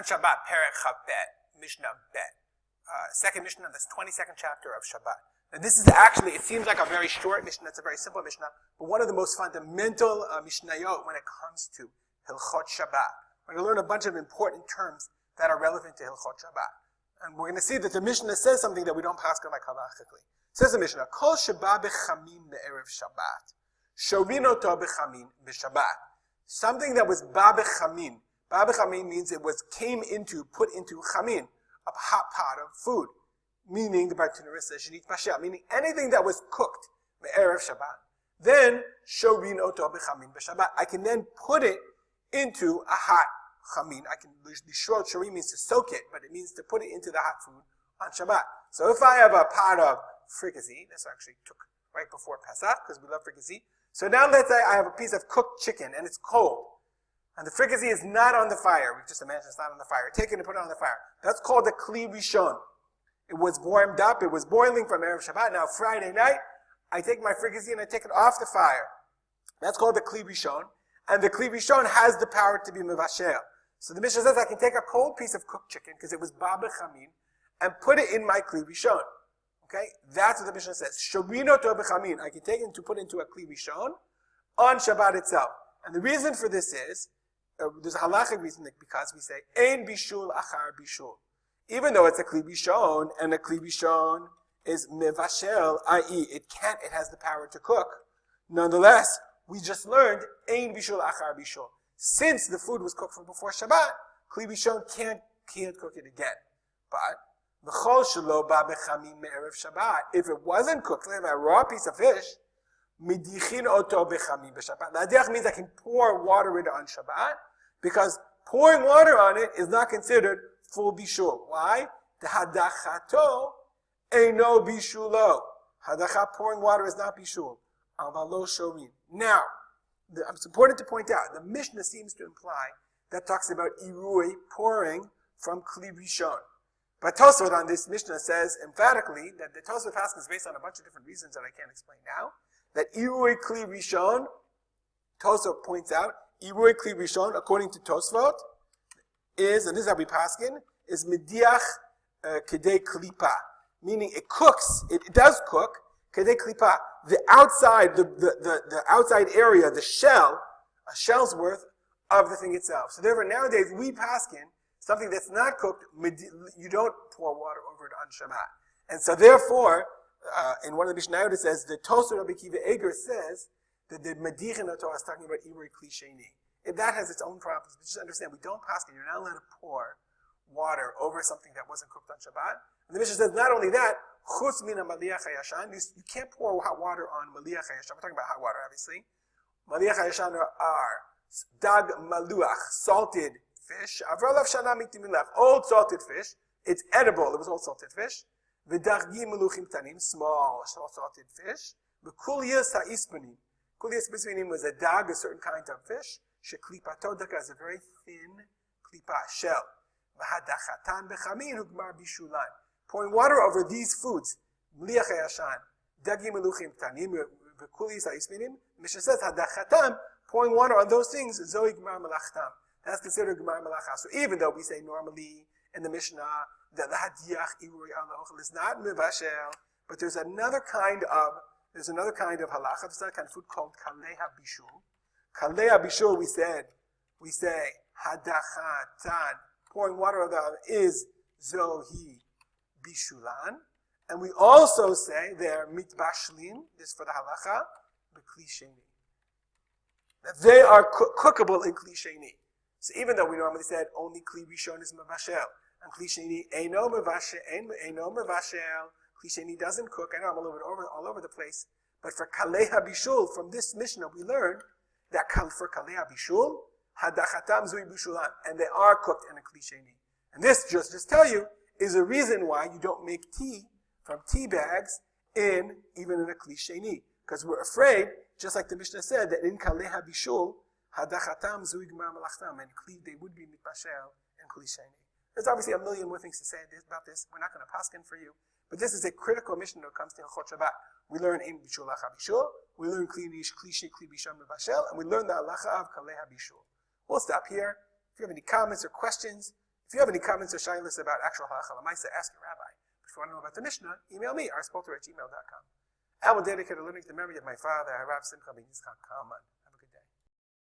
Shabbat, Perek Chavbet, Mishnah Bet. Second Mishnah, this 22nd chapter of Shabbat. And this is actually, it seems like a very short Mishnah, it's a very simple Mishnah, but one of the most fundamental Mishnayot when it comes to Hilchot Shabbat. We're going to learn a bunch of important terms that are relevant to Hilchot Shabbat. And we're going to see that the Mishnah says something that we don't pass on like halachically. It says the Mishnah, Kol Shabbat Bechamin Be'erev Shabbat. Shovinoto Bechamin Be'Shabbat. Something that was Ba Bechamin. Ba Bechamin means it was put into Chamin, a hot pot of food. Meaning, the Bartuner says, Shenit Bashel, meaning anything that was cooked, Be'erev Shabbat. Then, Shovinoto Bechamin Be'Shabbat. I can then put it into a hot chamin. Lishro shori means to soak it, but it means to put it into the hot food on Shabbat. So if I have a pot of fricassee, this actually took right before Pesach, because we love fricassee. So now let's say I have a piece of cooked chicken, and it's cold. And the fricassee is not on the fire. We just imagine it's not on the fire. Take it and put it on the fire. That's called the Kli Rishon. It was warmed up. It was boiling from Erev Shabbat. Now Friday night, I take my fricassee and I take it off the fire. That's called the Kli Rishon. And the Kli Rishon has the power to be mevashel. So the Mishnah says I can take a cold piece of cooked chicken, because it was ba bechamin, and put it in my Kli Rishon. Okay? That's what the Mishnah says. Shovino to bechamin. I can take it to put into a Kli Rishon on Shabbat itself. And the reason for this is, there's a halachic reason, because we say, ein bishul achar bishul. Even though it's a Kli Rishon, and a Kli Rishon is mevashel, i.e., it has the power to cook. Nonetheless, we just learned, ein bishul achar bishul. Since the food was cooked from before Shabbat, Kli Rishon can't cook it again. But, v'chol shelo ba bechamin me'erev Shabbat. If it wasn't cooked, like a raw piece of fish, midichin oto bechamin b'Shabbat. Nadiach means I can pour water in it on Shabbat, because pouring water on it is not considered full bishul. Why? The hadachato eino bishulo. Hadacha, pouring water, is not bishul. Avalo shorin. Now, it's important to point out, the Mishnah seems to imply that talks about irui, pouring from Kli Rishon. But Tosfot on this Mishnah says emphatically that the Tosfot passage is based on a bunch of different reasons that I can't explain now. That irui Kli Rishon, Tosfot points out, irui Kli Rishon, according to Tosfot, is, and this is how we paskin, is mediach kedei klipa, meaning it cooks, it does cook, kedei klipa, the outside, the outside area, the shell, a shell's worth of the thing itself. So therefore, nowadays, we paskin, something that's not cooked, you don't pour water over it on Shabbat. And so therefore, in one of the Mishnayot it says, the Tosar Rabbi Kiva Eger says, that the Medichin Torah is talking about Irui Kli Sheni. If that has its own problems, but just understand, we don't paskin, you're not allowed to pour water over something that wasn't cooked on Shabbat. And the Mishnah says, not only that, chutz mina maliach hayashan, you can't pour hot water on maliach hayashan. We're talking about hot water, obviously. Maliach hayashan are dag maluach, salted fish. Avrolav shana mitimilach, old salted fish. It's edible. It was old salted fish. V'dargi meluchim tanim, small salted fish. V'kulias ha'ispanim. Kulias ha'ispanim was a dag, a certain kind of fish. Sheklipato daka is a very thin klipa shell. V'hadachatan bechamin ugmar bishulan. Pouring water over these foods, mliach hayashan, dagim meluchim tanim, v'kulis ha'isminim, Mishnah says, hadachatam, pouring water on those things, zoe gmar melachtam. That's considered gmar melacha. So even though we say normally in the Mishnah that the hadiach irui al ochel is not mevashel, but there's another kind of halacha, there's another kind of food called kalei habishul. Kalei habishul, we say hadachatan, pouring water on them is zohi bishulan, and we also say they're mitbashlin, this for the halacha, b'kli sheni. That they are cookable in kli sheni. So even though we normally said only kli rishon is mevashel, and kli sheni eino mevashel, kli sheni doesn't cook. I know I'm all over the place, but for kalei habishul, from this Mishnah we learned that for kalei habishul, hadachatam zui bishulan, and they are cooked in a kli sheni. And this just tell you is a reason why you don't make tea from tea bags even in a kli sheni, because we're afraid, just like the Mishnah said, that in kalei habishul hadachatam zui gmar melachtam, and they would be mitbashel and kli sheni. There's obviously a million more things to say about this. We're not going to paskin for you, but this is a critical mission when it comes to Hilchot Shabbat. We learn in bishul habishul, we learn kli bisham mevashel, and we learn the halacha of kalei habishul. We'll stop here. If you have any comments or questions, If you have any comments or shaylas about actual halacha l'maisa, ask your rabbi. If you want to know about the Mishnah, email me, rspolter@gmail.com. I will dedicate a learning to the memory of my father, Harav Simcha ben Yitzchak Kalman.